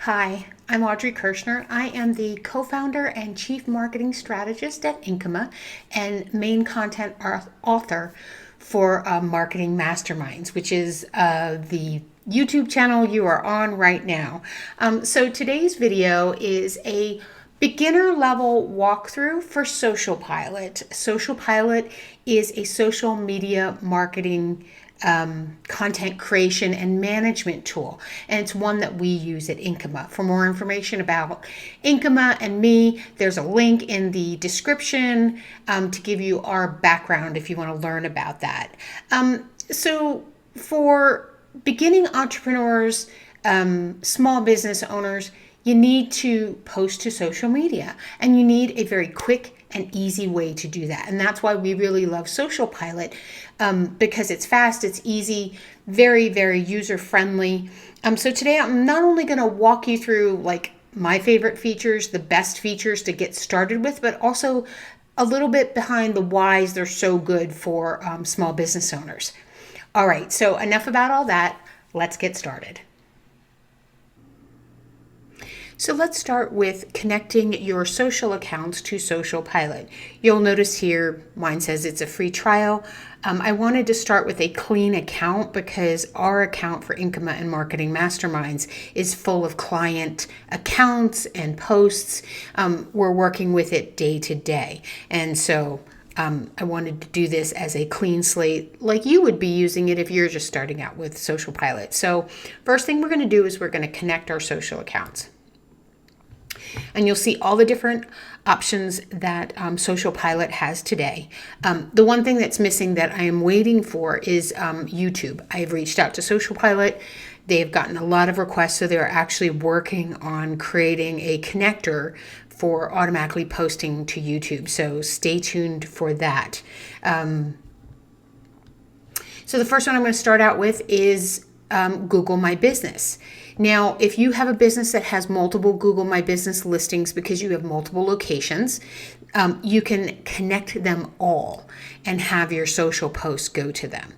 Hi, I'm Audrey Kirschner. I am the co-founder and chief marketing strategist at Incoma and main content author for Marketing Masterminds, which is the YouTube channel you are on right now. So today's video is a beginner level walkthrough for Social Pilot. Social Pilot is a social media marketing content creation and management tool, and it's one that we use at Incoma. For more information about Incoma and me, there's a link in the description to give you our background if you want to learn about that. So for beginning entrepreneurs, small business owners, you need to post to social media, and you need a very quick and easy way to do that. And that's why we really love Social Pilot, because it's fast, it's easy, very, very user friendly. So today I'm not only going to walk you through like my favorite features, the best features to get started with, but also a little bit behind the whys they're so good for small business owners. All right, so enough about all that. Let's get started. So let's start with connecting your social accounts to Social Pilot. You'll notice here, mine says it's a free trial. I wanted to start with a clean account because our account for Incoma and Marketing Masterminds is full of client accounts and posts. We're working with it day to day. And so I wanted to do this as a clean slate, like you would be using it if you're just starting out with Social Pilot. So first thing we're going to do is we're going to connect our social accounts. And you'll see all the different options that Social Pilot has today. The one thing that's missing that I am waiting for is YouTube. I have reached out to Social Pilot. They've gotten a lot of requests, so they're actually working on creating a connector for automatically posting to YouTube. So stay tuned for that. So the first one I'm going to start out with is Google My Business. Now, if you have a business that has multiple Google My Business listings because you have multiple locations, you can connect them all and have your social posts go to them.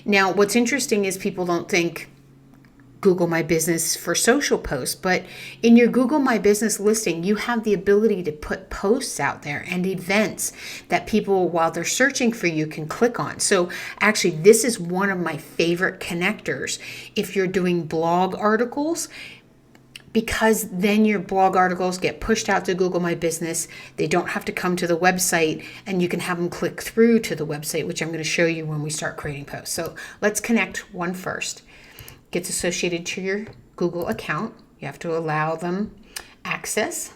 Now, what's interesting is people don't think Google My Business for social posts, but in your Google My Business listing, you have the ability to put posts out there and events that people, while they're searching for you, can click on. So actually, this is one of my favorite connectors if you're doing blog articles, because then your blog articles get pushed out to Google My Business. They don't have to come to the website, and you can have them click through to the website, which I'm going to show you when we start creating posts. So let's connect one first. Gets associated to your Google account. You have to allow them access.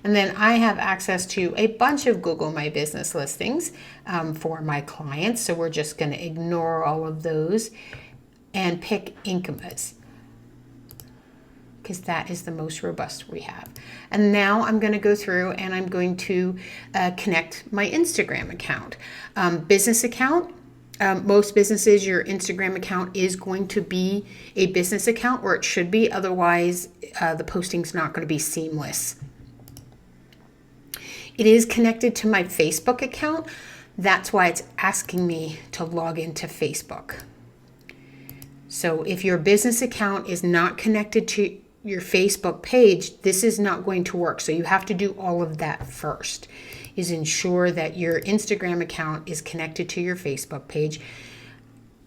And then I have access to a bunch of Google My Business listings for my clients. So we're just going to ignore all of those and pick Incoma's, because that is the most robust we have. And now I'm going to go through and I'm going to connect my Instagram account. Business account. Most businesses, your Instagram account is going to be a business account, or it should be. Otherwise, the posting's not going to be seamless. It is connected to my Facebook account. That's why it's asking me to log into Facebook. So if your business account is not connected to your Facebook page, this is not going to work. So you have to do all of that first, is ensure that your Instagram account is connected to your Facebook page.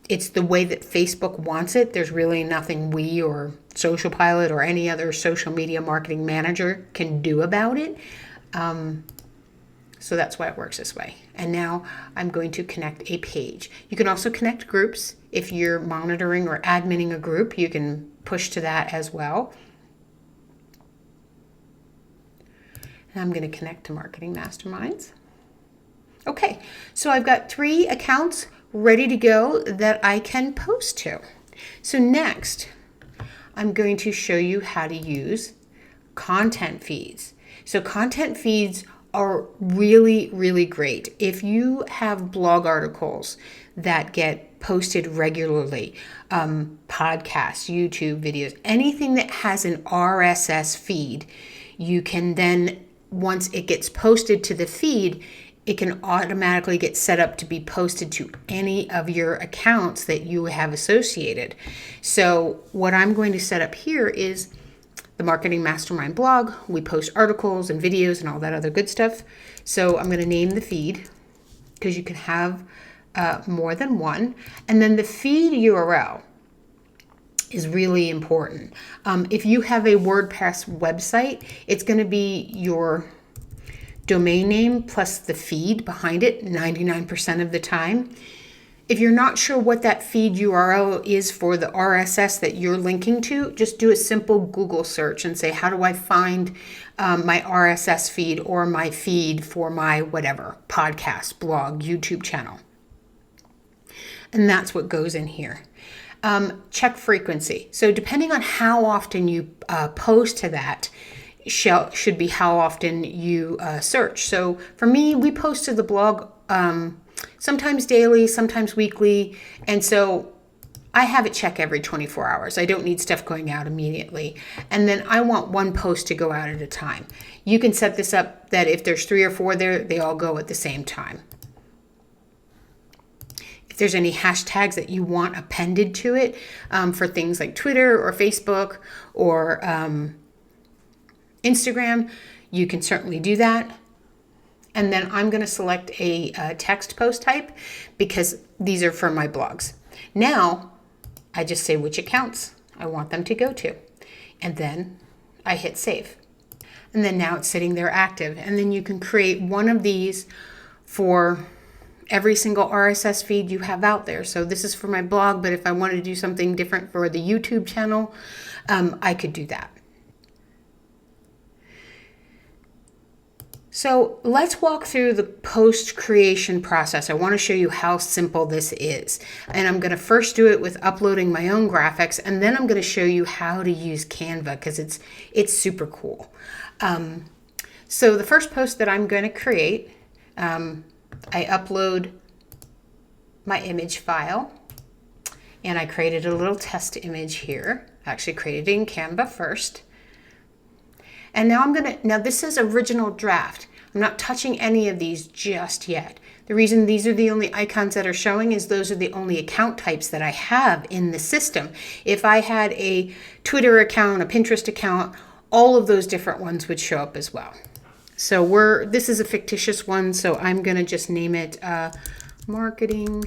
It's the way that Facebook wants it. There's really nothing we or Social Pilot or any other social media marketing manager can do about it. So that's why it works this way. And now I'm going to connect a page. You can also connect groups. If you're monitoring or adminning a group, you can push to that as well. And I'm going to connect to Marketing Masterminds. Okay, so I've got 3 accounts ready to go that I can post to. So next, I'm going to show you how to use content feeds. So content feeds are really, really great. If you have blog articles that get posted regularly, podcasts, YouTube videos, anything that has an RSS feed, you can then, once it gets posted to the feed, it can automatically get set up to be posted to any of your accounts that you have associated. So what I'm going to set up here is the Marketing Mastermind blog. We post articles and videos and all that other good stuff. So I'm going to name the feed, because you can have more than one. And then the feed URL is really important. If you have a WordPress website, it's going to be your domain name plus the feed behind it 99% of the time. If you're not sure what that feed URL is for the RSS that you're linking to, just do a simple Google search and say, how do I find my RSS feed or my feed for my whatever, podcast, blog, YouTube channel. And that's what goes in here. Check frequency. So depending on how often you post to that, should be how often you search. So for me, we post to the blog sometimes daily, sometimes weekly. And so I have it check every 24 hours. I don't need stuff going out immediately. And then I want one post to go out at a time. You can set this up that if there's 3 or 4 there, they all go at the same time. If there's any hashtags that you want appended to it for things like Twitter or Facebook or Instagram, you can certainly do that. And then I'm going to select a text post type because these are for my blogs. Now I just say which accounts I want them to go to. And then I hit save. And then now it's sitting there active. And then you can create one of these for every single RSS feed you have out there. So this is for my blog, but if I wanted to do something different for the YouTube channel, I could do that. So let's walk through the post creation process. I want to show you how simple this is. And I'm going to first do it with uploading my own graphics, and then I'm going to show you how to use Canva because it's super cool. So the first post that I'm going to create, I upload my image file, and I created a little test image here. I actually created it in Canva first. And now now this is original draft. I'm not touching any of these just yet. The reason these are the only icons that are showing is those are the only account types that I have in the system. If I had a Twitter account, a Pinterest account, all of those different ones would show up as well. So this is a fictitious one, so I'm gonna just name it marketing.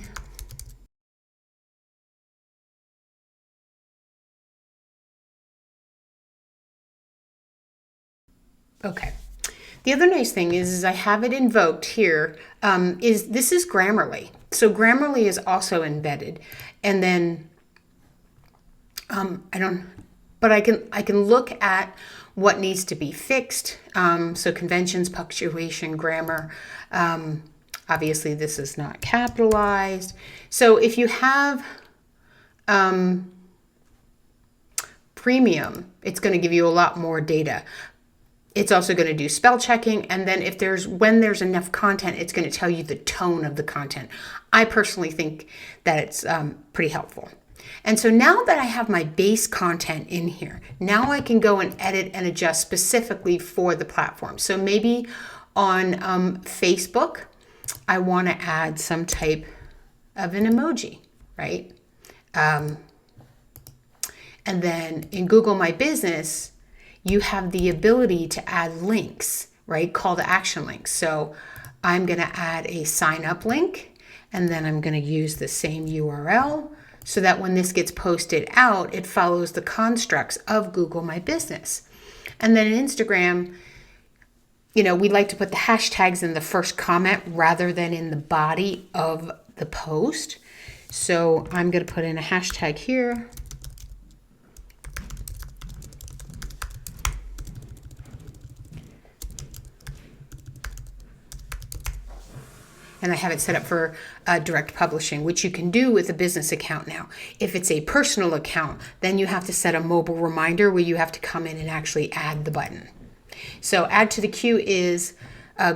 Okay. The other nice thing is I have it invoked here. This is Grammarly. So Grammarly is also embedded. And then I can look at what needs to be fixed. So conventions, punctuation, grammar. Obviously this is not capitalized. So if you have premium, it's going to give you a lot more data. It's also going to do spell checking, and then when there's enough content, it's going to tell you the tone of the content. I personally think that it's pretty helpful. And so now that I have my base content in here, now I can go and edit and adjust specifically for the platform. So maybe on Facebook, I want to add some type of an emoji, right? And then in Google My Business, you have the ability to add links, right? Call to action links. So I'm going to add a sign up link, and then I'm going to use the same URL so that when this gets posted out, it follows the constructs of Google My Business. And then in Instagram, we like to put the hashtags in the first comment rather than in the body of the post. So I'm going to put in a hashtag here. And I have it set up for direct publishing, which you can do with a business account now. If it's a personal account, then you have to set a mobile reminder where you have to come in and actually add the button. So add to the queue is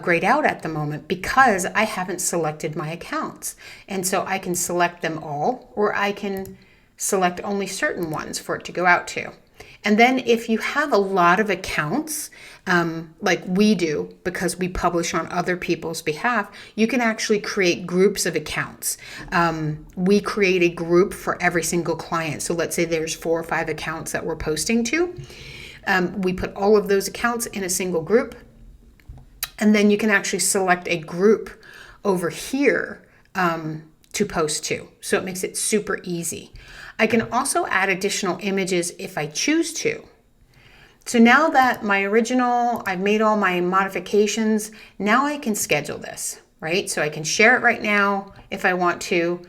grayed out at the moment because I haven't selected my accounts. And so I can select them all, or I can select only certain ones for it to go out to. And then if you have a lot of accounts, like we do, because we publish on other people's behalf, you can actually create groups of accounts. We create a group for every single client. So let's say there's 4 or 5 accounts that we're posting to. We put all of those accounts in a single group. And then you can actually select a group over here to post to. So it makes it super easy. I can also add additional images if I choose to. So now that I've made all my modifications, now I can schedule this, right? So I can share it right now if I want to,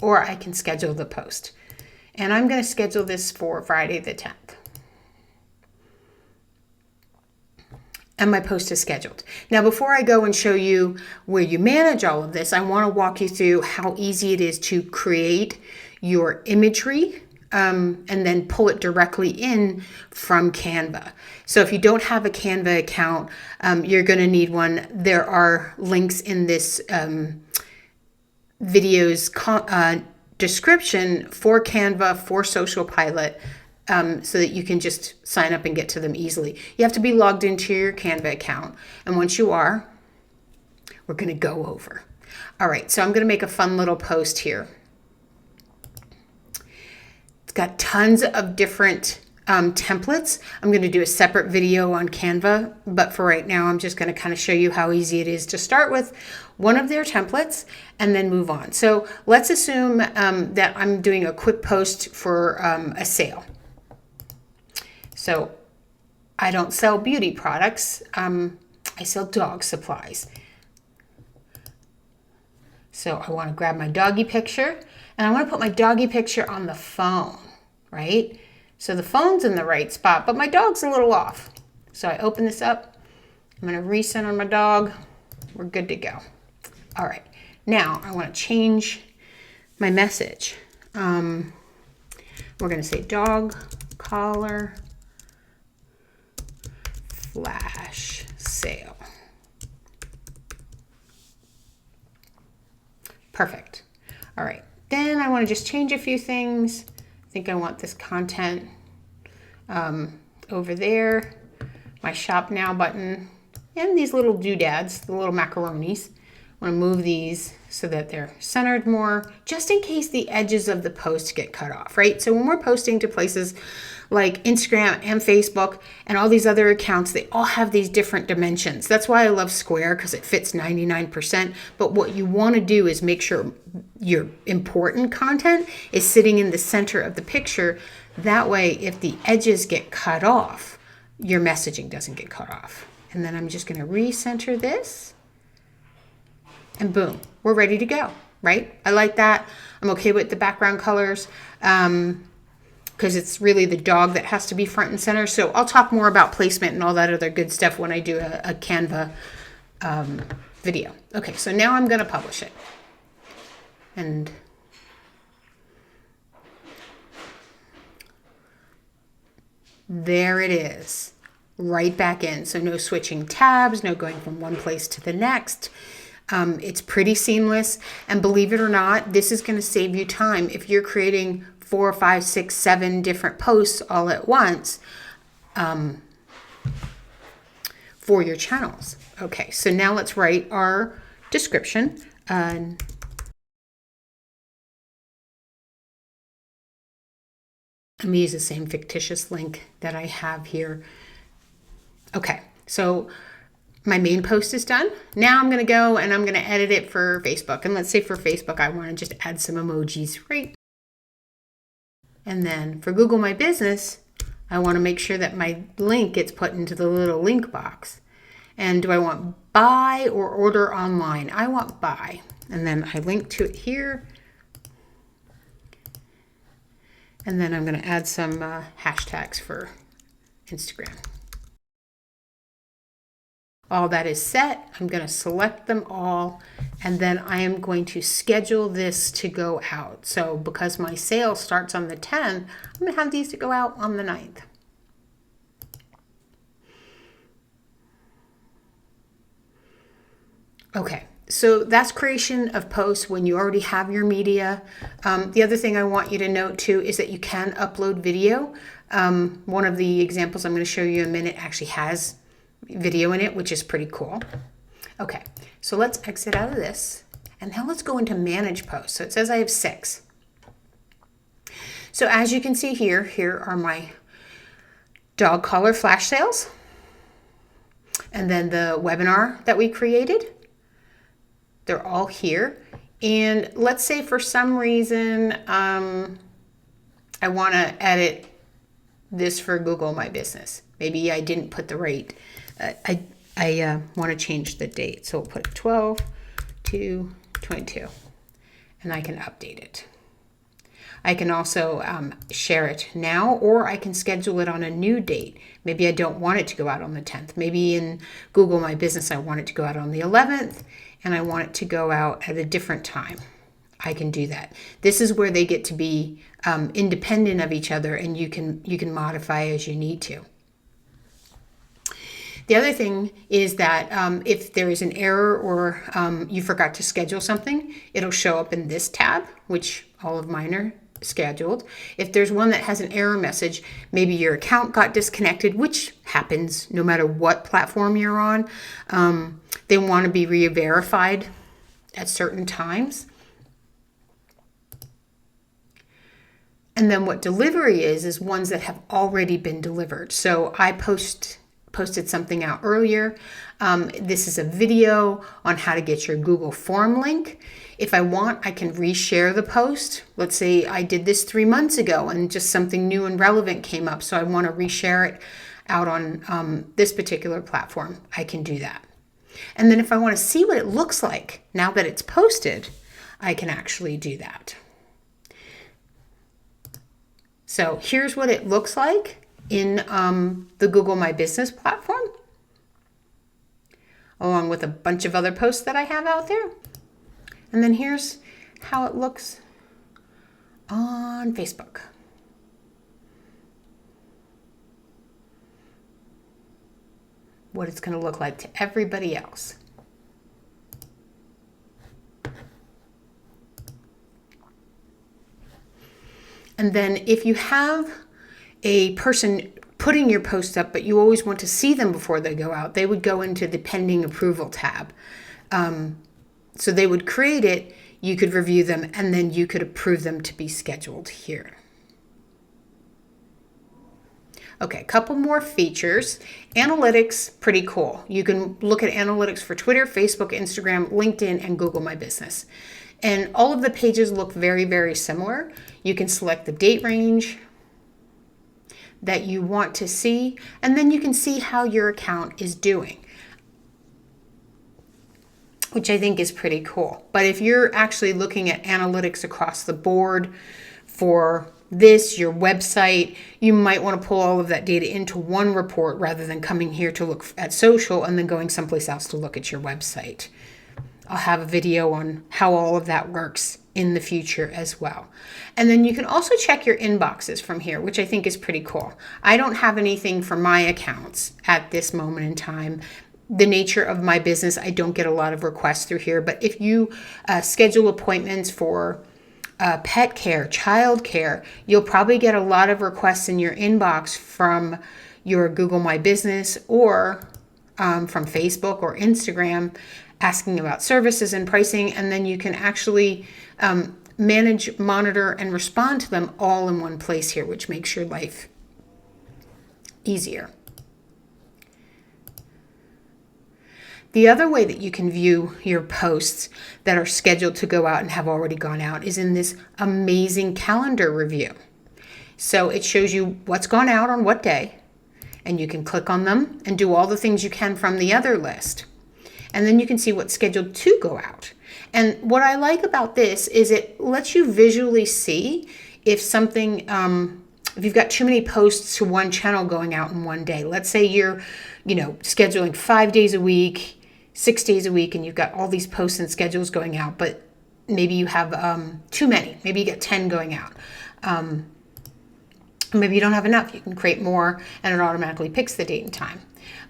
or I can schedule the post. And I'm going to schedule this for Friday the 10th. And my post is scheduled. Now, before I go and show you where you manage all of this, I want to walk you through how easy it is to create your imagery and then pull it directly in from Canva. So if you don't have a Canva account, you're going to need one. There are links in this video's description for Canva, for Social Pilot, so that you can just sign up and get to them easily. You have to be logged into your Canva account. And once you are, we're going to go over. All right, so I'm going to make a fun little post here. It's got tons of different templates. I'm going to do a separate video on Canva, but for right now, I'm just going to kind of show you how easy it is to start with one of their templates and then move on. So let's assume that I'm doing a quick post for a sale. So I don't sell beauty products. I sell dog supplies. So I want to grab my doggy picture and I want to put my doggy picture on the phone, right? So the phone's in the right spot, but my dog's a little off. So I open this up. I'm going to recenter my dog. We're good to go. All right. Now I want to change my message. We're going to say dog collar flash sale. Perfect. All right. Then I want to just change a few things. I think I want this content over there, my shop now button, and these little doodads, the little macaronis. I want to move these so that they're centered more, just in case the edges of the post get cut off, right? So when we're posting to places like Instagram and Facebook and all these other accounts, they all have these different dimensions. That's why I love Square, because it fits 99%. But what you want to do is make sure your important content is sitting in the center of the picture. That way, if the edges get cut off, your messaging doesn't get cut off. And then I'm just going to recenter this. And boom, we're ready to go, right? I like that. I'm okay with the background colors because it's really the dog that has to be front and center. So I'll talk more about placement and all that other good stuff when I do a Canva video. Okay, so now I'm going to publish it. And there it is, right back in. So no switching tabs, no going from one place to the next. It's pretty seamless, and believe it or not, this is going to save you time if you're creating 4, 5, 6, 7 different posts all at once for your channels. Okay, so now let's write our description. Let me use the same fictitious link that I have here. Okay, so my main post is done. Now I'm going to go and I'm going to edit it for Facebook. And let's say for Facebook, I want to just add some emojis, right? And then for Google My Business, I want to make sure that my link gets put into the little link box. And do I want buy or order online? I want buy. And then I link to it here. And then I'm going to add some hashtags for Instagram. All that is set. I'm going to select them all, and then I am going to schedule this to go out. So because my sale starts on the 10th, I'm going to have these to go out on the 9th. Okay, So that's creation of posts when you already have your media. The other thing I want you to note too is that you can upload video. One of the examples I'm going to show you in a minute actually has video in it, which is pretty cool. Okay, so let's exit out of this. And now let's go into manage posts. So it says I have 6. So as you can see here, here are my dog collar flash sales. And then the webinar that we created. They're all here. And let's say for some reason, I want to edit this for Google My Business. Maybe I didn't put the right, I want to change the date. So we'll put 12/2/22 and I can update it. I can also share it now, or I can schedule it on a new date. Maybe I don't want it to go out on the 10th. Maybe in Google My Business, I want it to go out on the 11th, and I want it to go out at a different time. I can do that. This is where they get to be independent of each other, and you can modify as you need to. The other thing is that if there is an error or you forgot to schedule something, it'll show up in this tab, which all of mine are scheduled. If there's one that has an error message, maybe your account got disconnected, which happens no matter what platform you're on. They want to be re-verified at certain times. And then what delivery is ones that have already been delivered. So I posted something out earlier. This is a video on how to get your Google form link. If I want, I can reshare the post. Let's say I did this 3 months ago and just something new and relevant came up. So I want to reshare it out on this particular platform. I can do that. And then if I want to see what it looks like now that it's posted, I can actually do that. So here's what it looks like in the Google My Business platform, along with a bunch of other posts that I have out there. And then here's how it looks on Facebook. What it's going to look like to everybody else. And then if you have a person putting your post up, but you always want to see them before they go out, they would go into the pending approval tab. So they would create it, you could review them, and then you could approve them to be scheduled here. Okay, a couple more features. Analytics, pretty cool. You can look at analytics for Twitter, Facebook, Instagram, LinkedIn, and Google My Business. And all of the pages look very, very similar. You can select the date range that you want to see, and then you can see how your account is doing, which I think is pretty cool. But if you're actually looking at analytics across the board for this, your website, you might want to pull all of that data into one report rather than coming here to look at social and then going someplace else to look at your website. I'll have a video on how all of that works in the future as well. And then you can also check your inboxes from here, which I think is pretty cool. I don't have anything for my accounts at this moment in time. The nature of my business, I don't get a lot of requests through here, but if you schedule appointments for pet care, child care, you'll probably get a lot of requests in your inbox from your Google My Business or from Facebook or Instagram asking about services and pricing, and then you can actually manage, monitor, and respond to them all in one place here, which makes your life easier. The other way that you can view your posts that are scheduled to go out and have already gone out is in this amazing calendar review. So it shows you what's gone out on what day, and you can click on them and do all the things you can from the other list. And then you can see what's scheduled to go out. And what I like about this is it lets you visually see if something, if you've got too many posts to one channel going out in one day. Let's say you're, scheduling 5 days a week, 6 days a week, and you've got all these posts and schedules going out, but maybe you have too many. Maybe you get 10 going out. Maybe you don't have enough. You can create more and it automatically picks the date and time.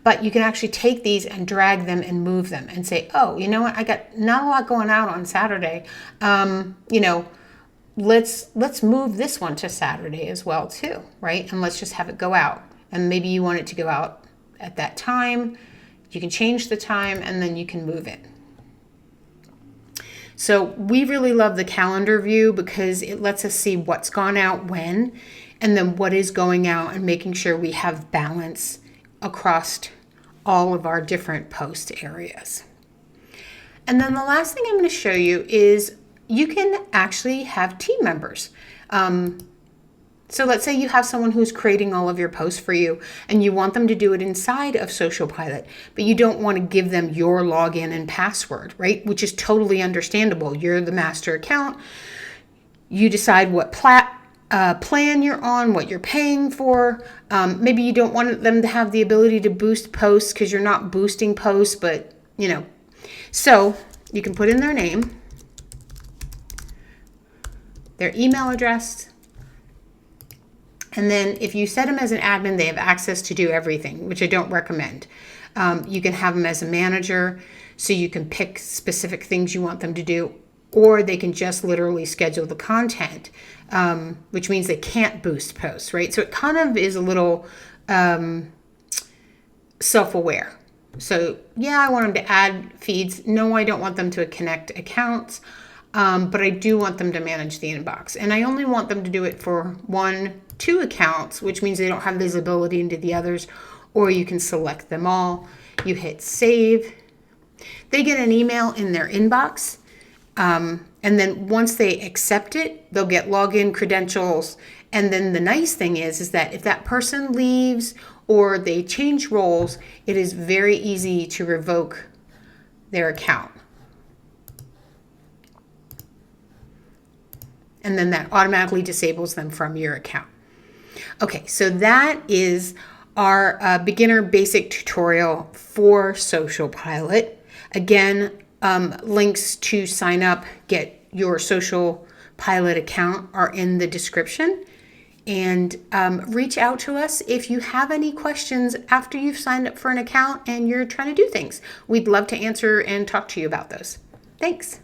But you can actually take these and drag them and move them and say, oh, you know what? I got not a lot going out on Saturday. Let's move this one to Saturday as well too, right? And let's just have it go out. And maybe you want it to go out at that time. You can change the time and then you can move it. So we really love the calendar view because it lets us see what's gone out when, and then what is going out, and making sure we have balance across all of our different post areas. And then the last thing I'm going to show you is you can actually have team members. So let's say you have someone who's creating all of your posts for you and you want them to do it inside of Social Pilot, but you don't want to give them your login and password, right? Which is totally understandable. You're the master account. You decide what plan you're on, what you're paying for. Maybe you don't want them to have the ability to boost posts because you're not boosting posts, but so you can put in their name, their email address, and then if you set them as an admin, they have access to do everything, which I don't recommend. You can have them as a manager, so you can pick specific things you want them to do, or they can just literally schedule the content, which means they can't boost posts, right? So it kind of is a little self-aware. So yeah, I want them to add feeds. No, I don't want them to connect accounts, but I do want them to manage the inbox. And I only want them to do it for 2 accounts, which means they don't have visibility into the others, or you can select them all. You hit save. They get an email in their inbox. And then once they accept it, they'll get login credentials. And then the nice thing is that if that person leaves or they change roles, it is very easy to revoke their account. And then that automatically disables them from your account. Okay, so that is our beginner basic tutorial for Social Pilot. Again, links to sign up, get your Social Pilot account are in the description. And reach out to us if you have any questions after you've signed up for an account and you're trying to do things. We'd love to answer and talk to you about those. Thanks.